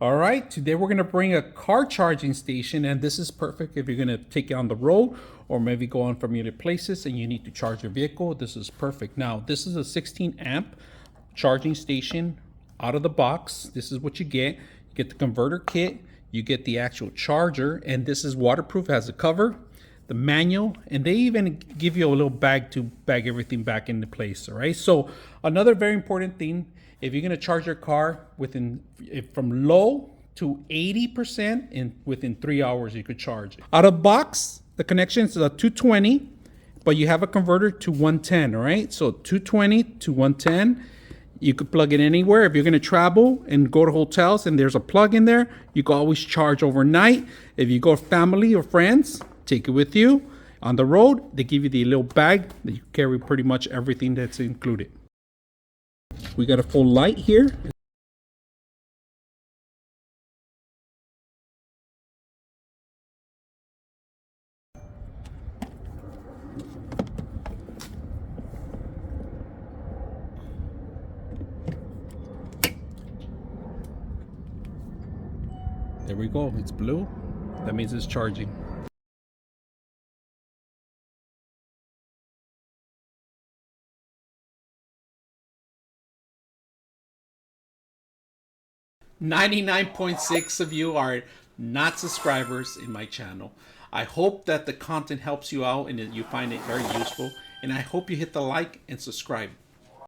All right, today we're gonna bring a car charging station, and this is perfect if you're gonna take it on the road or maybe go on familiar places and you need to charge your vehicle. This is perfect. Now, this is a 16 amp charging station out of the box. This is what you get. You get the converter kit, you get the actual charger, and this is waterproof, has a cover, the manual, and they even give you a little bag to bag everything back into place. All right, so another very important thing, if you're going to charge your car from low to 80% within 3 hours, you could charge it. Out of box, the connection is a 220, but you have a converter to 110. All right, so 220 to 110. You could plug it anywhere. If you're going to travel and go to hotels and there's a plug in there, you can always charge overnight. If you go with family or friends, take it with you. On the road, they give you the little bag that you carry pretty much everything that's included. We got a full light here. There we go, it's blue. That means it's charging. .6 of you are not subscribers in my channel. I hope that the content helps you out and that you find it very useful. And I hope you hit the like and subscribe.